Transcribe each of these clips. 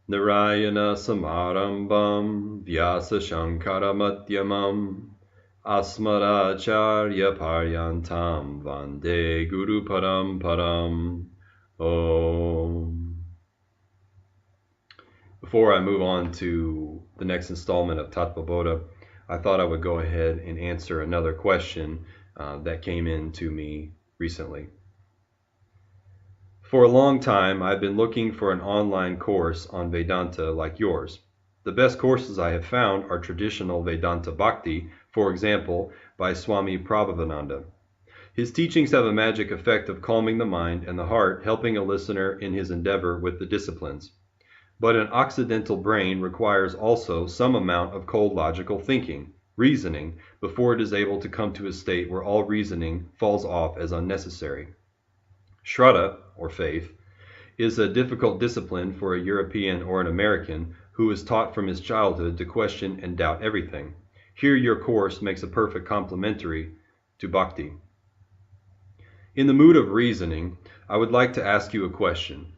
Narayana Samarambam Vyasa Shankara Madhyamam Asmadacharya Paryantam Vande Guru Paramparam. Om. Before I move on to the next installment of Tattva Bodha, I thought I would go ahead and answer another question that came in to me recently. For a long time, I've been looking for an online course on Vedanta like yours. The best courses I have found are traditional Vedanta Bhakti, for example, by Swami Prabhavananda. His teachings have a magic effect of calming the mind and the heart, helping a listener in his endeavor with the disciplines. But an Occidental brain requires also some amount of cold logical thinking, reasoning, before it is able to come to a state where all reasoning falls off as unnecessary. Shraddha, or faith, is a difficult discipline for a European or an American who is taught from his childhood to question and doubt everything. Here your course makes a perfect complementary to Bhakti. In the mood of reasoning, I would like to ask you a question.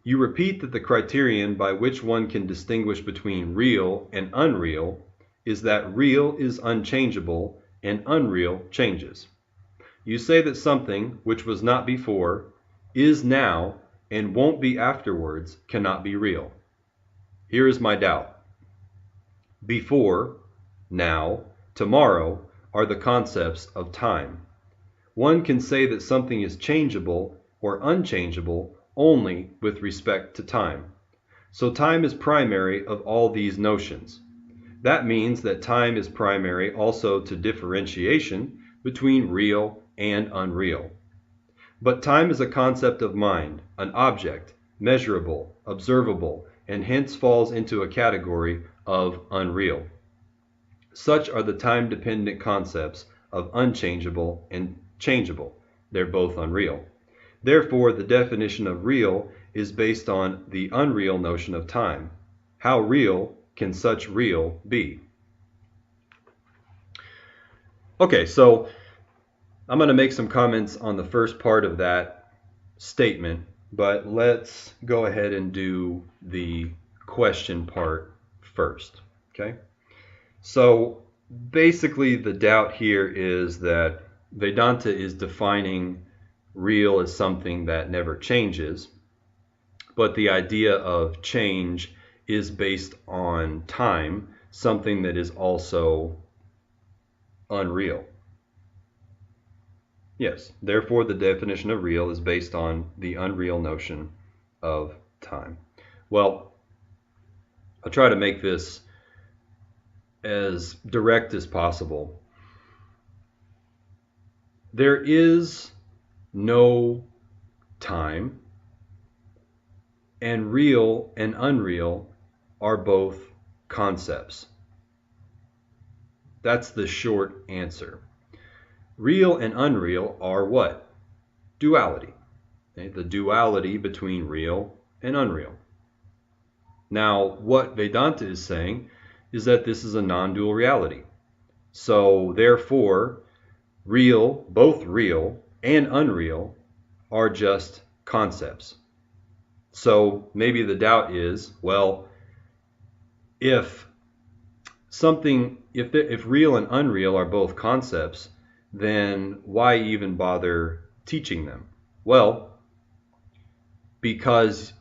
You repeat that the criterion by which one can distinguish between real and unreal is that real is unchangeable and unreal changes. You say that something which was not before, is now, and won't be afterwards cannot be real. Here is my doubt. Before, now, tomorrow are the concepts of time. One can say that something is changeable or unchangeable only with respect to time. So time is primary of all these notions. That means that time is primary also to differentiation between real and unreal. But time is a concept of mind, an object, measurable, observable, and hence falls into a category of unreal. Such are the time-dependent concepts of unchangeable and changeable. They're both unreal. Therefore, the definition of real is based on the unreal notion of time. How real can such real be? Okay, so I'm going to make some comments on the first part of that statement, but let's go ahead and do the question part first, okay? So basically the doubt here is that Vedanta is defining real as something that never changes, but the idea of change is based on time, something that is also unreal. Yes, therefore the definition of real is based on the unreal notion of time. Well, I'll try to make this as direct as possible. There is no time, and real and unreal are both concepts. That's the short answer. Real and unreal are what? Duality. Okay? The duality between real and unreal. Now, what Vedanta is saying is that this is a non-dual reality. So, therefore, real, both real and unreal, are just concepts. So, maybe the doubt is, well, if real and unreal are both concepts, then why even bother teaching them? Well, because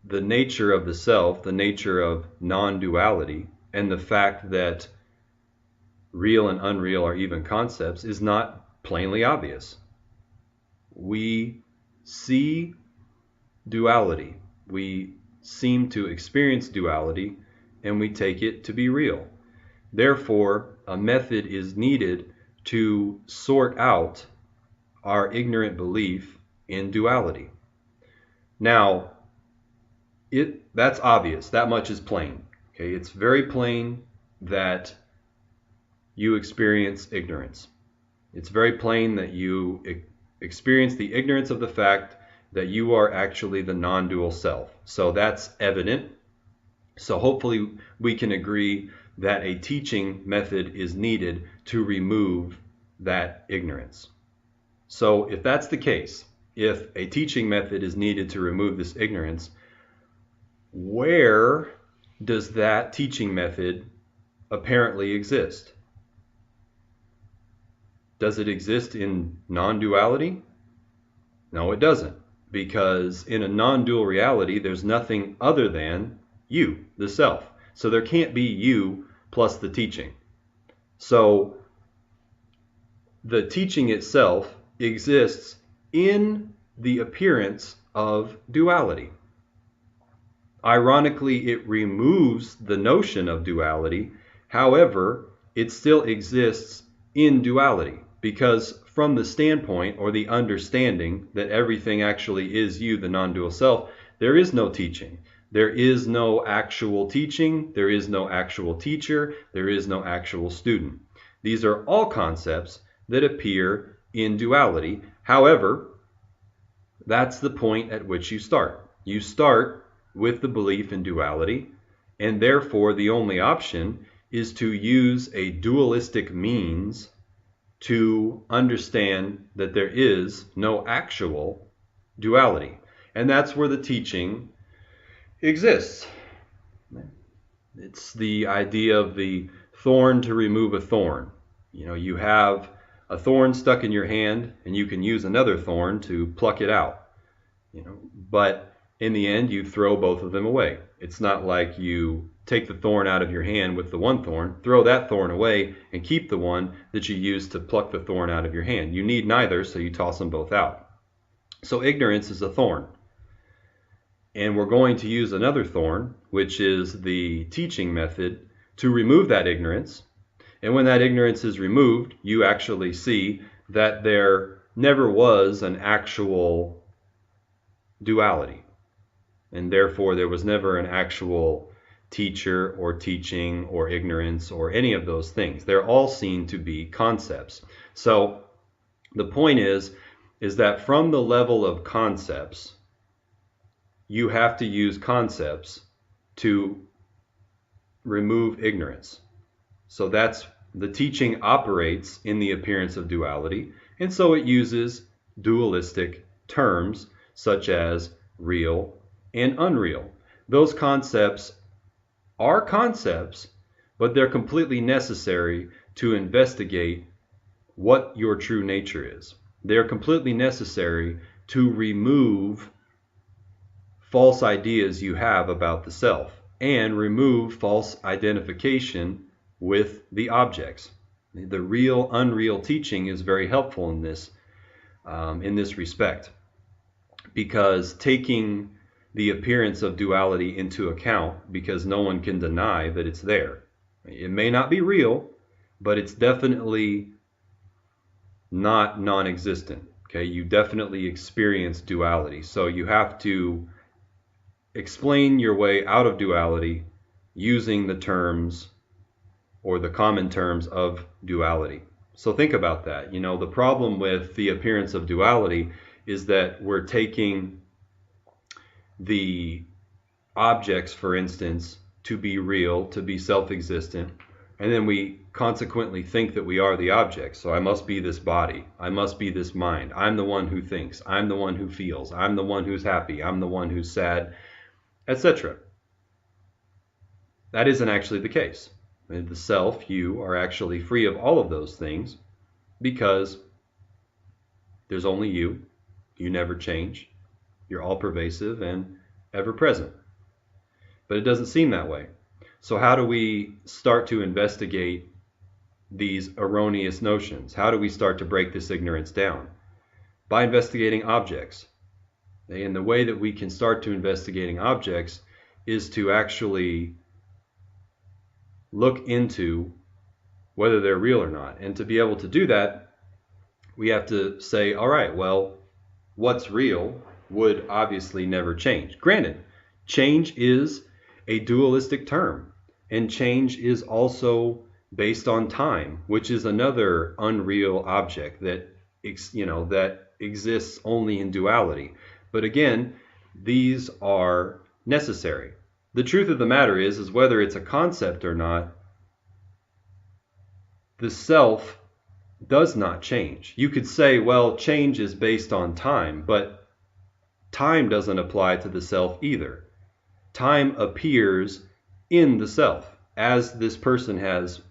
the nature of the self, the nature of non-duality, and the fact that real and unreal are even concepts is not plainly obvious. We see duality. We seem to experience duality, and we take it to be real. Therefore, a method is needed to sort out our ignorant belief in duality. Now, that's obvious. That much is plain. Okay, it's very plain that you experience ignorance. It's very plain that you experience the ignorance of the fact that you are actually the non-dual self. So that's evident. So hopefully we can agree that a teaching method is needed to remove that ignorance. So if that's the case, if a teaching method is needed to remove this ignorance, where does that teaching method apparently exist? Does it exist in non-duality? No, it doesn't. Because in a non-dual reality, there's nothing other than you, the self. So there can't be you plus the teaching. So the teaching itself exists in the appearance of duality. Ironically, it removes the notion of duality. However, it still exists in duality, because from the standpoint or the understanding that everything actually is you, the non-dual self, there is no teaching. There is no actual teaching. There is no actual teacher. There is no actual student. These are all concepts that appear in duality. However, that's the point at which you start. You start with the belief in duality, and therefore the only option is to use a dualistic means to understand that there is no actual duality. And that's where the teaching exists. It's the idea of the thorn to remove a thorn. You have a thorn stuck in your hand, and you can use another thorn to pluck it out. But in the end, you throw both of them away. It's not like you take the thorn out of your hand with the one thorn, throw that thorn away, and keep the one that you used to pluck the thorn out of your hand. You need neither, so you toss them both out. So ignorance is a thorn. And we're going to use another thorn, which is the teaching method, to remove that ignorance. And when that ignorance is removed, you actually see that there never was an actual duality. And therefore, there was never an actual teacher or teaching or ignorance or any of those things. They're all seen to be concepts. So the point is that from the level of concepts, you have to use concepts to remove ignorance. So that's the teaching operates in the appearance of duality, and so it uses dualistic terms such as real and unreal. Those concepts are concepts, but they're completely necessary to investigate what your true nature is. They're completely necessary to remove false ideas you have about the self and remove false identification with the objects. The real, unreal teaching is very helpful in this respect, because taking the appearance of duality into account, because no one can deny that it's there. It may not be real, but it's definitely not non-existent. Okay, you definitely experience duality. So you have to explain your way out of duality using the terms or the common terms of duality. So think about that. The problem with the appearance of duality is that we're taking the objects, for instance, to be real, to be self-existent, and then we consequently think that we are the object. So I must be this body, I must be this mind, I'm the one who thinks, I'm the one who feels, I'm the one who's happy, I'm the one who's sad, etc. That isn't actually the case. The self, you, are actually free of all of those things, because there's only you. You never change. You're all pervasive and ever present. But it doesn't seem that way. So how do we start to investigate these erroneous notions? How do we start to break this ignorance down? By investigating objects. And the way that we can start to investigating objects is to actually look into whether they're real or not. And to be able to do that, we have to say, all right, well, what's real would obviously never change. Granted, change is a dualistic term, and change is also based on time, which is another unreal object that exists only in duality. But again, these are necessary. The truth of the matter is whether it's a concept or not, the self does not change. You could say, well, change is based on time, but time doesn't apply to the self either. time appears in the self. As this person has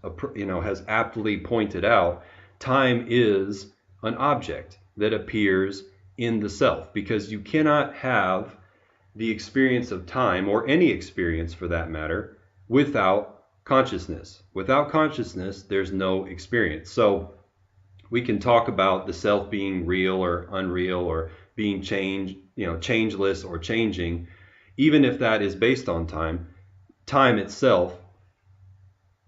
aptly pointed out, time is an object that appears in the self, because you cannot have the experience of time, or any experience for that matter, without consciousness. Without consciousness, there's no experience. So we can talk about the self being real or unreal, or being changeless or changing. Even if that is based on time, time itself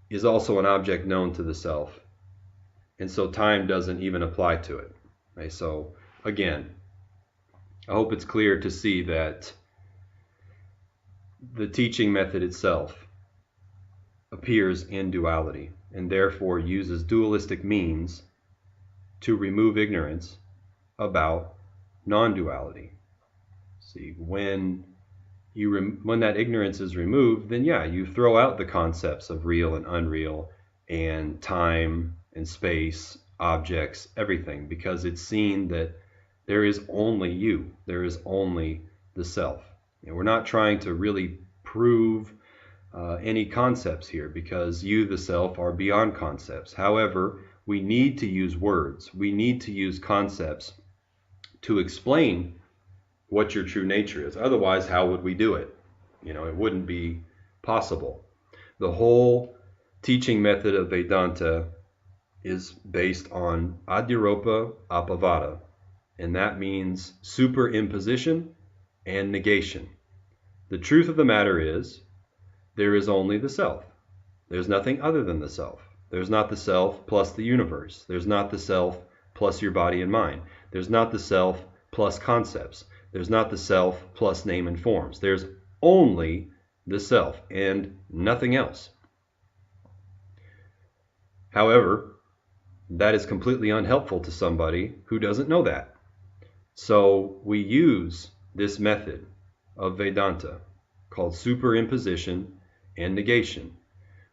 is also an object known to the self. And so time doesn't even apply to it. Okay, so again, I hope it's clear to see that the teaching method itself appears in duality, and therefore uses dualistic means to remove ignorance about non-duality. See, when that ignorance is removed, then yeah, you throw out the concepts of real and unreal, and time and space, objects, everything, because it's seen that there is only you, there is only the self. And we're not trying to really prove any concepts here, because you, the self, are beyond concepts. However, we need to use words, we need to use concepts to explain what your true nature is. Otherwise, how would we do it? It wouldn't be possible. The whole teaching method of Vedanta is based on adhiropa apavada, and that means superimposition and negation. The truth of the matter is, there is only the self. There's nothing other than the self. There's not the self plus the universe. There's not the self plus your body and mind. There's not the self plus concepts. There's not the self plus name and forms. There's only the self and nothing else. However, that is completely unhelpful to somebody who doesn't know that. So we use this method of Vedanta called superimposition and negation.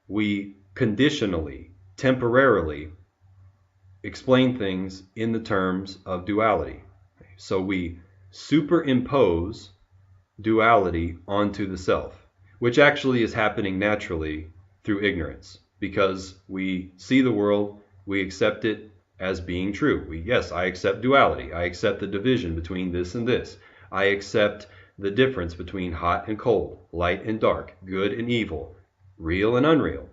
We conditionally, temporarily explain things in the terms of duality. So we superimpose duality onto the self, which actually is happening naturally through ignorance, because we see the world, we accept it as being true. Yes, I accept duality. I accept the division between this and this. I accept the difference between hot and cold, light and dark, good and evil, real and unreal.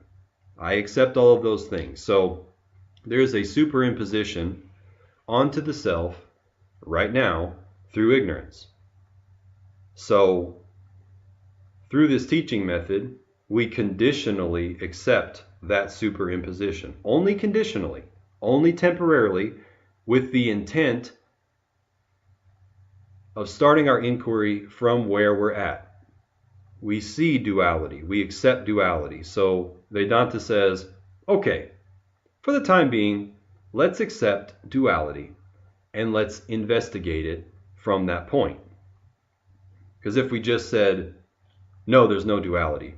I accept all of those things. So there is a superimposition onto the self right now through ignorance. So through this teaching method, we conditionally accept that superimposition, only conditionally, only temporarily, with the intent of starting our inquiry from where we're at. We see duality, we accept duality. So Vedanta says, okay, for the time being, let's accept duality and let's investigate it from that point. Because if we just said, no, there's no duality.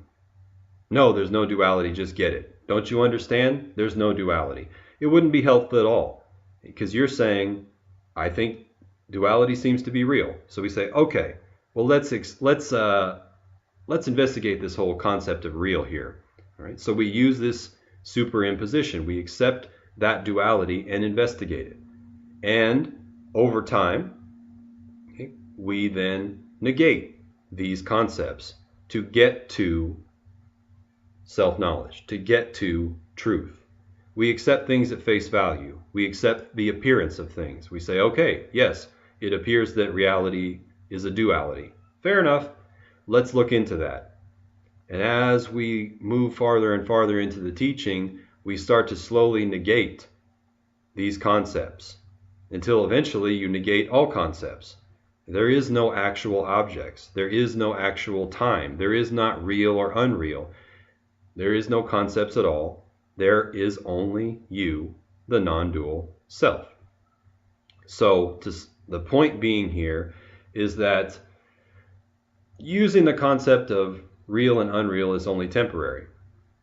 No, there's no duality, just get it. Don't you understand? There's no duality. It wouldn't be helpful at all, because you're saying, I think duality seems to be real. So we say, okay, well, let's investigate this whole concept of real here. All right? So we use this superimposition. We accept that duality and investigate it. And over time, okay, we then negate these concepts to get to self-knowledge, to get to truth. We accept things at face value. We accept the appearance of things. We say, okay, yes, it appears that reality is a duality. Fair enough. Let's look into that. And as we move farther and farther into the teaching, we start to slowly negate these concepts until eventually you negate all concepts. There is no actual objects. There is no actual time. There is not real or unreal. There is no concepts at all. There is only you, the non-dual self. So the point being here is that using the concept of real and unreal is only temporary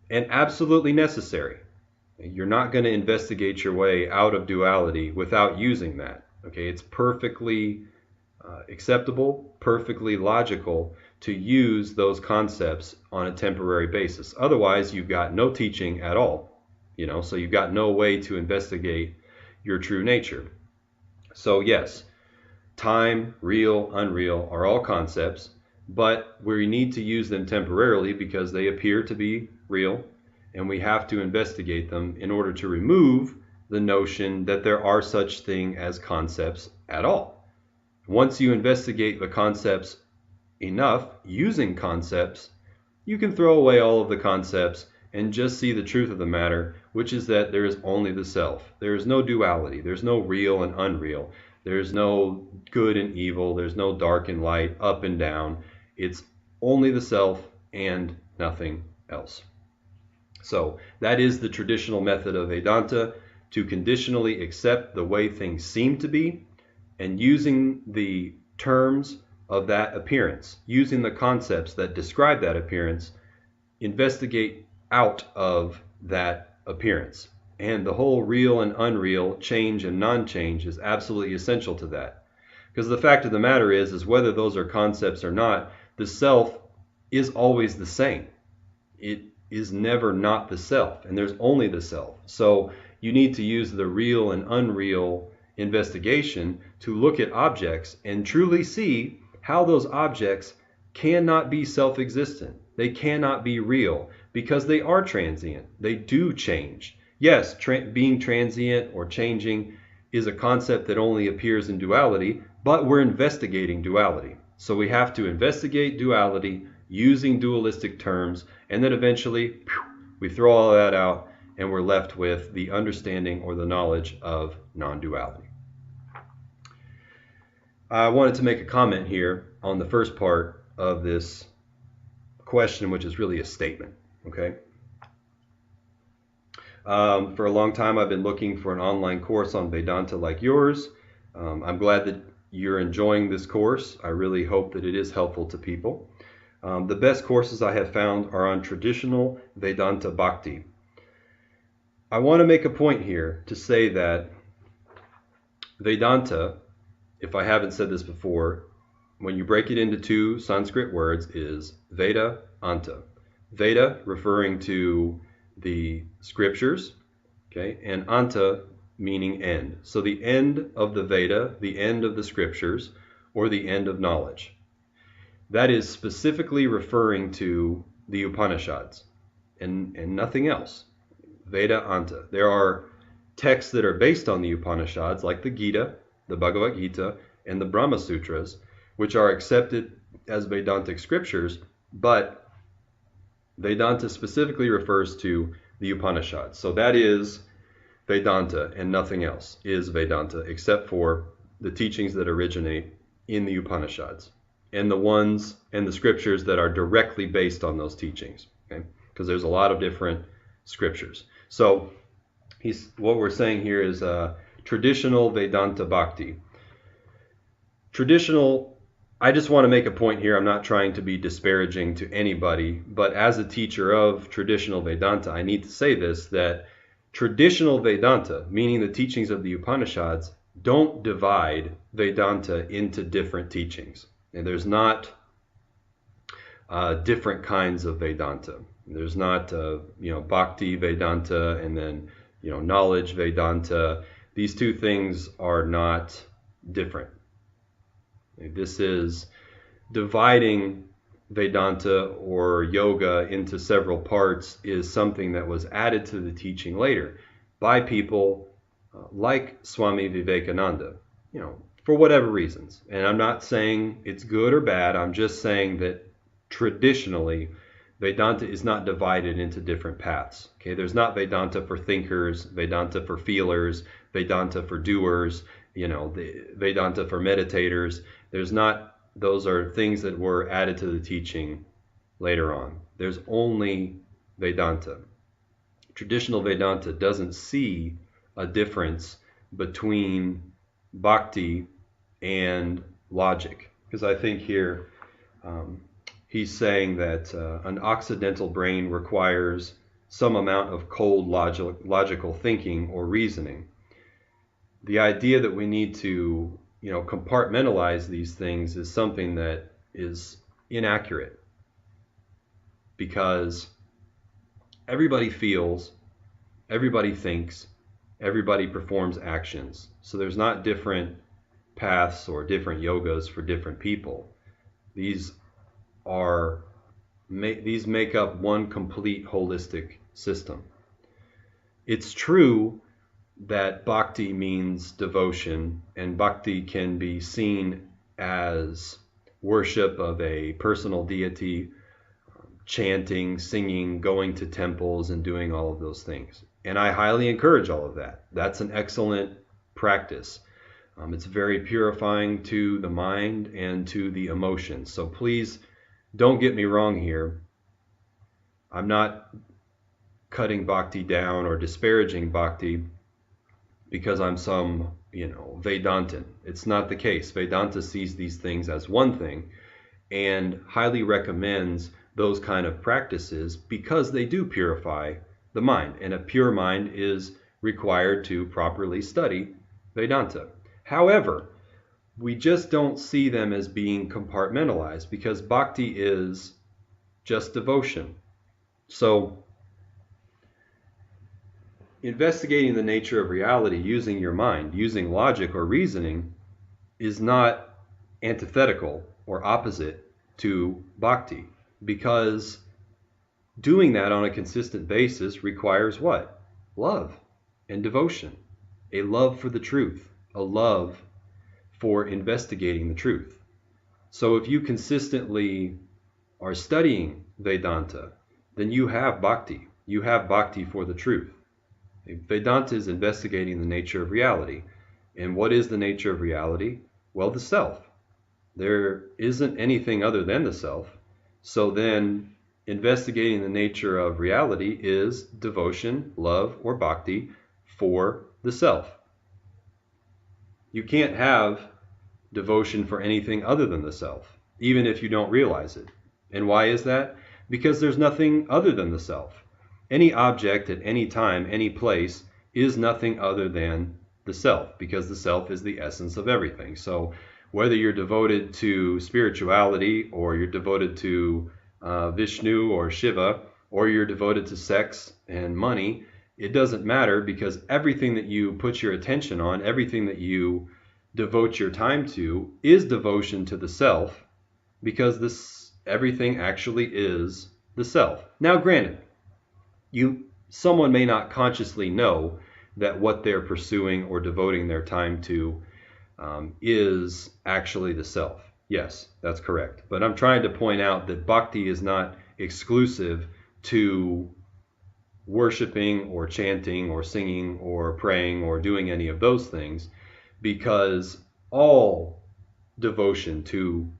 and absolutely necessary. You're not going to investigate your way out of duality without using that. Okay, it's perfectly acceptable, perfectly logical to use those concepts on a temporary basis. Otherwise, you've got no teaching at all, so you've got no way to investigate your true nature. So yes, time, real, unreal are all concepts, but we need to use them temporarily because they appear to be real, and we have to investigate them in order to remove the notion that there are such thing as concepts at all. Once you investigate the concepts enough using concepts, you can throw away all of the concepts and just see the truth of the matter, which is that there is only the self. There is no duality. There's no real and unreal. There's no good and evil. There's no dark and light, up and down. It's only the self and nothing else. So that is the traditional method of Vedanta, to conditionally accept the way things seem to be, and using the terms of that appearance, using the concepts that describe that appearance, investigate out of that appearance. And the whole real and unreal, change and non-change is absolutely essential to that. Because the fact of the matter is whether those are concepts or not, the self is always the same. It is never not the self, and there's only the self. So you need to use the real and unreal investigation to look at objects and truly see how those objects cannot be self-existent. They cannot be real because they are transient. They do change. Yes, being transient or changing is a concept that only appears in duality, but we're investigating duality. So we have to investigate duality using dualistic terms, and then eventually we throw all that out and we're left with the understanding or the knowledge of non-duality. I wanted to make a comment here on the first part of this question, which is really a statement, okay? For a long time, I've been looking for an online course on Vedanta like yours. I'm glad that you're enjoying this course. I really hope that it is helpful to people. The best courses I have found are on traditional Vedanta Bhakti. I want to make a point here to say that Vedanta, if I haven't said this before, when you break it into two Sanskrit words, is Veda, Anta. Veda referring to the scriptures, okay, and Anta meaning end. So the end of the Veda, the end of the scriptures, or the end of knowledge. That is specifically referring to the Upanishads and nothing else. Veda, Anta. There are texts that are based on the Upanishads, like the Gita, the Bhagavad Gita, and the Brahma Sutras, which are accepted as Vedantic scriptures, but Vedanta specifically refers to the Upanishads. So that is Vedanta, and nothing else is Vedanta except for the teachings that originate in the Upanishads and the ones and the scriptures that are directly based on those teachings, okay? Because there's a lot of different scriptures. So what we're saying here is traditional Vedanta Bhakti. Traditional, I just want to make a point here. I'm not trying to be disparaging to anybody, but as a teacher of traditional Vedanta, I need to say this, that traditional Vedanta, meaning the teachings of the Upanishads, don't divide Vedanta into different teachings. And there's not different kinds of Vedanta. There's not, Bhakti Vedanta and then, knowledge Vedanta. These two things are not different. This is dividing Vedanta or yoga into several parts is something that was added to the teaching later by people like Swami Vivekananda, for whatever reasons. And I'm not saying it's good or bad. I'm just saying that traditionally, Vedanta is not divided into different paths. Okay, there's not Vedanta for thinkers, Vedanta for feelers, Vedanta for doers, the Vedanta for meditators. There's not, those are things that were added to the teaching later on. There's only Vedanta. Traditional Vedanta doesn't see a difference between bhakti and logic. Because I think here he's saying that an Occidental brain requires some amount of cold logical thinking or reasoning. The idea that we need to compartmentalize these things is something that is inaccurate, because everybody feels, everybody thinks, everybody performs actions. So there's not different paths or different yogas for different people. These make up one complete holistic system. It's true that bhakti means devotion, and bhakti can be seen as worship of a personal deity, chanting, singing, going to temples, and doing all of those things. And I highly encourage all of that. That's an excellent practice. It's very purifying to the mind and to the emotions. So please don't get me wrong here. I'm not cutting bhakti down or disparaging bhakti because I'm some, Vedantin. It's not the case. Vedanta sees these things as one thing and highly recommends those kind of practices because they do purify the mind. And a pure mind is required to properly study Vedanta. However, we just don't see them as being compartmentalized because bhakti is just devotion. So, investigating the nature of reality using your mind, using logic or reasoning, is not antithetical or opposite to bhakti, because doing that on a consistent basis requires what? Love and devotion. A love for the truth, a love for investigating the truth. So if you consistently are studying Vedanta, then you have bhakti. You have bhakti for the truth. Vedanta is investigating the nature of reality. And what is the nature of reality? Well, the self. There isn't anything other than the self. So then investigating the nature of reality is devotion, love, or bhakti for the self. You can't have devotion for anything other than the self, even if you don't realize it. And why is that? Because there's nothing other than the self. Any object at any time, any place, is nothing other than the self, because the self is the essence of everything. So whether you're devoted to spirituality, or you're devoted to Vishnu or Shiva, or you're devoted to sex and money, it doesn't matter, because everything that you put your attention on, everything that you devote your time to, is devotion to the self, because everything actually is the self. Now granted, someone may not consciously know that what they're pursuing or devoting their time to is actually the self. Yes, that's correct. But I'm trying to point out that bhakti is not exclusive to worshiping or chanting or singing or praying or doing any of those things, because all devotion to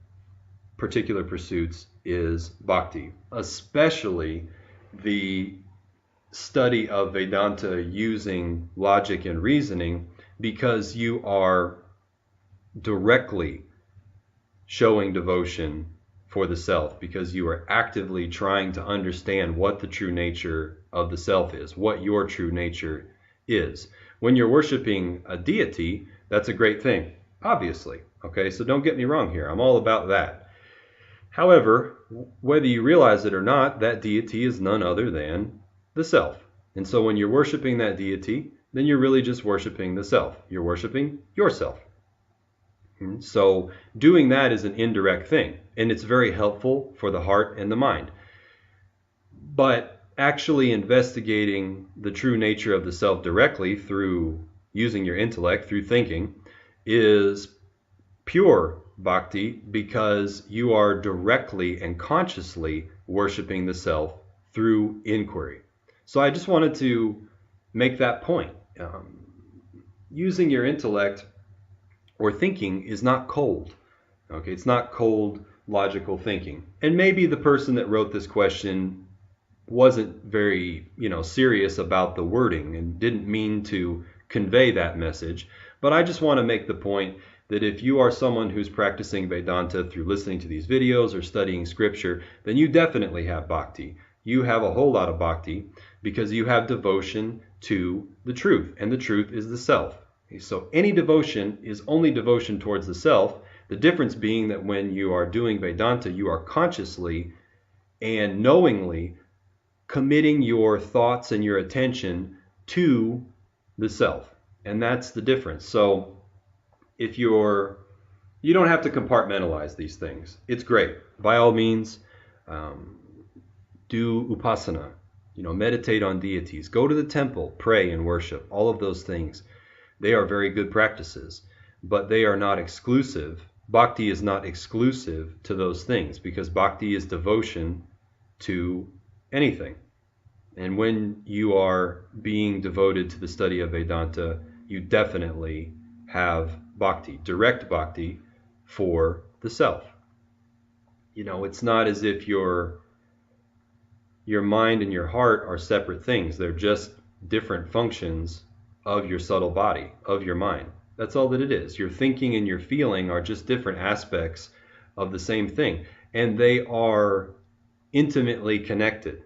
particular pursuits is bhakti, especially the study of Vedanta using logic and reasoning, because you are directly showing devotion for the self, because you are actively trying to understand what the true nature of the self is, what your true nature is. When you're worshiping a deity, that's a great thing, obviously. Okay, so don't get me wrong here. I'm all about that. However, whether you realize it or not, that deity is none other than the self. And so when you're worshiping that deity, then you're really just worshiping the self. You're worshiping yourself. So doing that is an indirect thing, and it's very helpful for the heart and the mind. But actually investigating the true nature of the self directly through using your intellect, through thinking, is pure bhakti, because you are directly and consciously worshiping the self through inquiry. So I just wanted to make that point. Using your intellect or thinking is not cold. Okay, it's not cold, logical thinking. And maybe the person that wrote this question wasn't very, serious about the wording and didn't mean to convey that message. But I just want to make the point that if you are someone who's practicing Vedanta through listening to these videos or studying scripture, then you definitely have bhakti. You have a whole lot of bhakti because you have devotion to the truth, and the truth is the self. So any devotion is only devotion towards the self. The difference being that when you are doing Vedanta, you are consciously and knowingly committing your thoughts and your attention to the self. And that's the difference. So if you don't have to compartmentalize these things. It's great. By all means, do upasana, meditate on deities, go to the temple, pray and worship, all of those things. They are very good practices, but they are not exclusive. Bhakti is not exclusive to those things, because bhakti is devotion to anything. And when you are being devoted to the study of Vedanta, you definitely have bhakti, direct bhakti for the self. It's not as if your mind and your heart are separate things. They're just different functions of your subtle body, of your mind. That's all that it is. Your thinking and your feeling are just different aspects of the same thing, and they are intimately connected.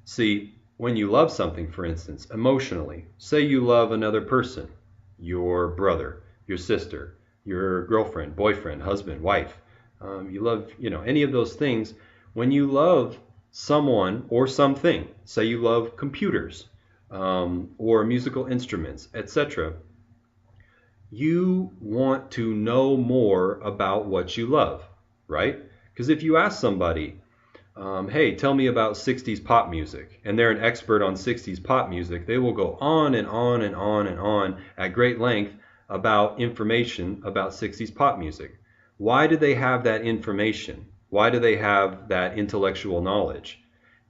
See, when you love something, for instance, emotionally, say you love another person, your brother, your sister, your girlfriend, boyfriend, husband, wife, you love, any of those things. When you love someone or something, say you love computers or musical instruments, etc., you want to know more about what you love, right? Because if you ask somebody, hey, tell me about 60s pop music, and they're an expert on 60s pop music, they will go on and on and on and on at great length about information about 60s pop music. Why do they have that information? Why do they have that intellectual knowledge?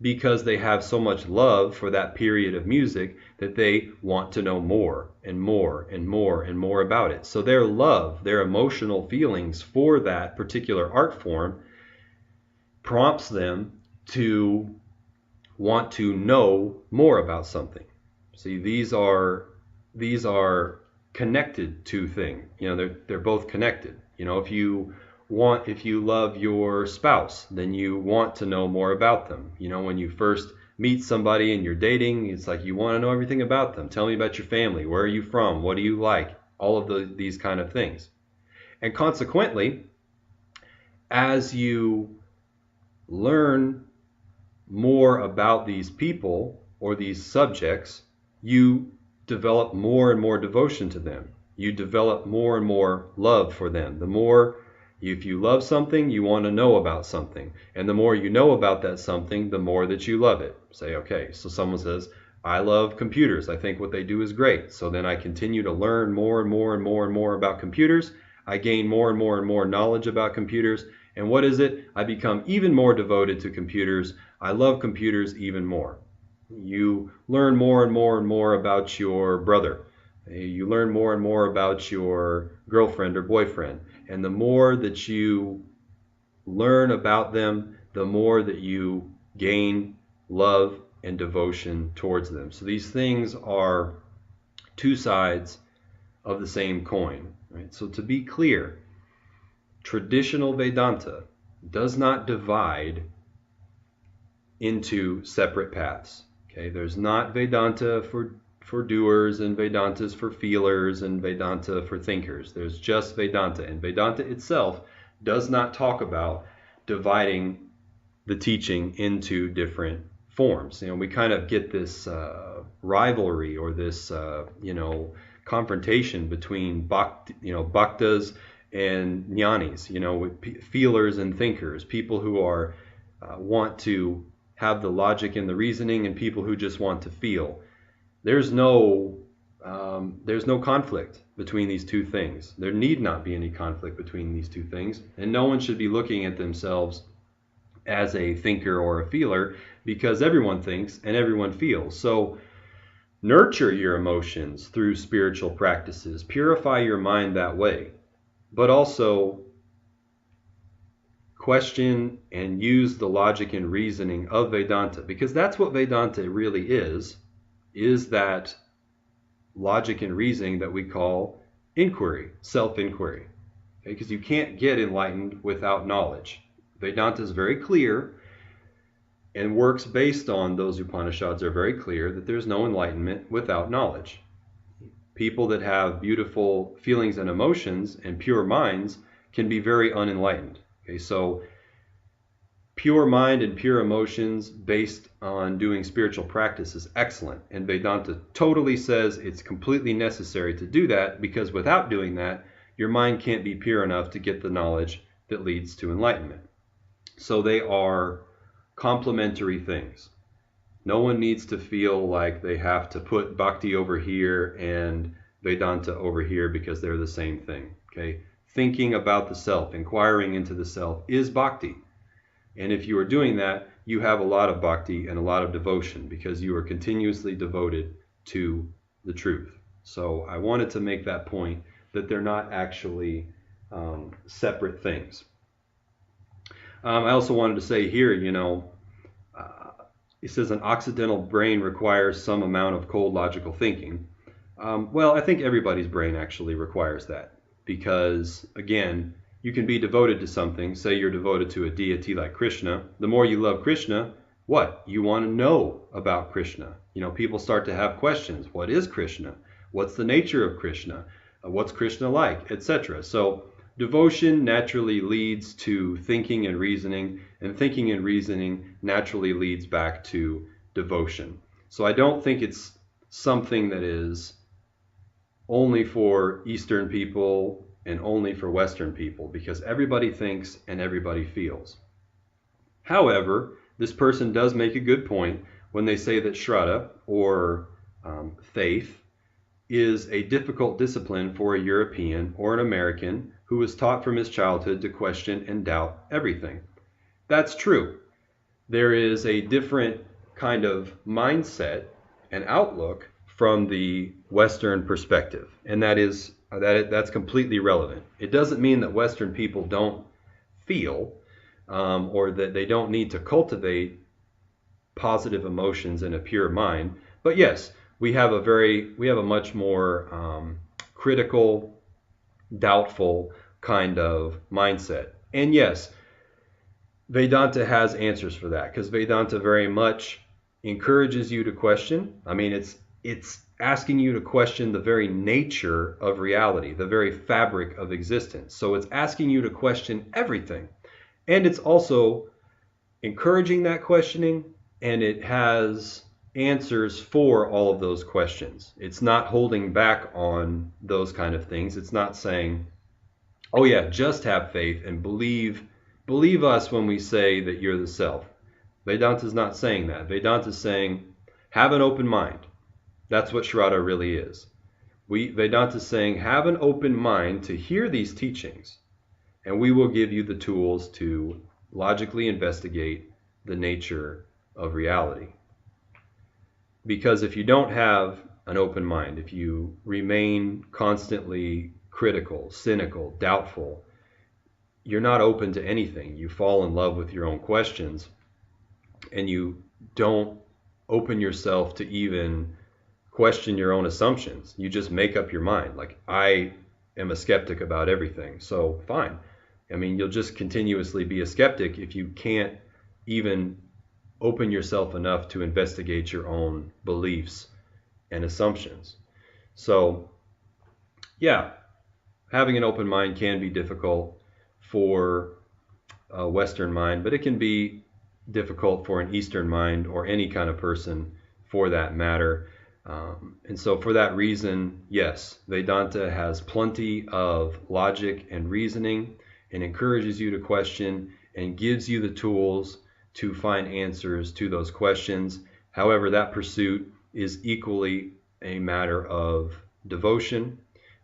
Because they have so much love for that period of music that they want to know more and more and more and more about it. So their love, their emotional feelings for that particular art form prompts them to want to know more about something. See, these are connected to things. They're both connected. If you love your spouse, then you want to know more about them. When you first meet somebody and you're dating, it's like you want to know everything about them. Tell me about your family. Where are you from? What do you like? All of these kind of things. And consequently, as you learn more about these people or these subjects, you develop more and more devotion to them. You develop more and more love for them. The more, if you love something, you want to know about something. And the more you know about that something, the more that you love it. Say, okay, so someone says, I love computers. I think what they do is great. So then I continue to learn more and more and more and more about computers. I gain more and more and more knowledge about computers. And what is it? I become even more devoted to computers. I love computers even more. You learn more and more and more about your brother. You learn more and more about your girlfriend or boyfriend. And the more that you learn about them, the more that you gain love and devotion towards them. So these things are two sides of the same coin, right? So to be clear, traditional Vedanta does not divide into separate paths. Okay, there's not Vedanta for doers and Vedantas for feelers and Vedanta for thinkers. There's just Vedanta, and Vedanta itself does not talk about dividing the teaching into different forms. We kind of get this rivalry or this confrontation between bhaktas and jnanis, with feelers and thinkers, people who are want to have the logic and the reasoning, and people who just want to feel. There's no conflict between these two things. There need not be any conflict between these two things, and no one should be looking at themselves as a thinker or a feeler, because everyone thinks and everyone feels. So nurture your emotions through spiritual practices, purify your mind that way, but also question and use the logic and reasoning of Vedanta, because that's what Vedanta really is that logic and reasoning that we call inquiry, self-inquiry. Okay? Because you can't get enlightened without knowledge. Vedanta is very clear and works based on those Upanishads are very clear that there's no enlightenment without knowledge. People that have beautiful feelings and emotions and pure minds can be very unenlightened. Okay, so pure mind and pure emotions based on doing spiritual practice is excellent. And Vedanta totally says it's completely necessary to do that, because without doing that, your mind can't be pure enough to get the knowledge that leads to enlightenment. So they are complementary things. No one needs to feel like they have to put Bhakti over here and Vedanta over here because they're the same thing. Okay? Thinking about the self, inquiring into the self is Bhakti. And if you are doing that, you have a lot of Bhakti and a lot of devotion, because you are continuously devoted to the truth. So I wanted to make that point, that they're not actually separate things. I also wanted to say here, it says an Occidental brain requires some amount of cold logical thinking. Well, I think everybody's brain actually requires that, because, again, you can be devoted to something. Say you're devoted to a deity like Krishna. The more you love Krishna, what? You want to know about Krishna. People start to have questions. What is Krishna? What's the nature of Krishna? What's Krishna like? Etc. So devotion naturally leads to thinking and reasoning naturally leads back to devotion. So I don't think it's something that is only for Eastern people and only for Western people, because everybody thinks and everybody feels. However, this person does make a good point when they say that Shraddha, or faith, is a difficult discipline for a European or an American who was taught from his childhood to question and doubt everything. That's true. There is a different kind of mindset and outlook from the Western perspective, and that's completely relevant. It doesn't mean that Western people don't feel or that they don't need to cultivate positive emotions and a pure mind. But yes, we have a much more critical, doubtful kind of mindset. And yes, Vedanta has answers for that, because Vedanta very much encourages you to question. I mean, it's asking you to question the very nature of reality, the very fabric of existence. So it's asking you to question everything. And it's also encouraging that questioning, and it has answers for all of those questions. It's not holding back on those kind of things. It's not saying, oh yeah, just have faith and believe us when we say that you're the self. Vedanta is not saying that. Vedanta is saying, have an open mind. That's what Shraddha really is. Vedanta is saying, have an open mind to hear these teachings, and we will give you the tools to logically investigate the nature of reality. Because if you don't have an open mind, if you remain constantly critical, cynical, doubtful, you're not open to anything. You fall in love with your own questions, and you don't open yourself to even question your own assumptions. You just make up your mind. Like, I am a skeptic about everything. So fine. I mean, you'll just continuously be a skeptic if you can't even open yourself enough to investigate your own beliefs and assumptions. So yeah, having an open mind can be difficult for a Western mind, but it can be difficult for an Eastern mind, or any kind of person for that matter. And so for that reason, yes, Vedanta has plenty of logic and reasoning, and encourages you to question and gives you the tools to find answers to those questions. However, that pursuit is equally a matter of devotion,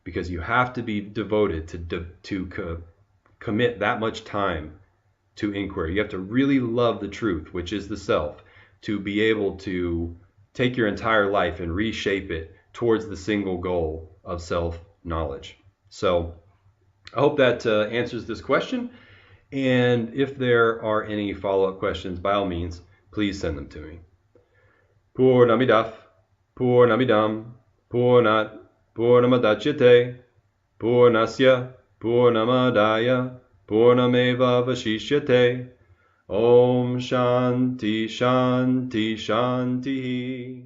because you have to be devoted to commit that much time to inquiry. You have to really love the truth, which is the self, to be able to take your entire life and reshape it towards the single goal of self-knowledge. So I hope that answers this question. And if there are any follow-up questions, by all means, please send them to me. Purnamidaf, Purnamidam, Purnat, Purnamadachyate, Purnasya, Purnamadaya, Purnameva Vashishyate. Om Shanti Shanti Shanti.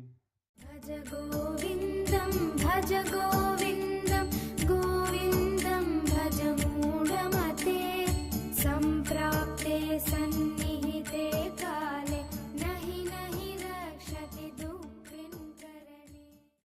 Bhaja Govindam, Bhaja Govindam.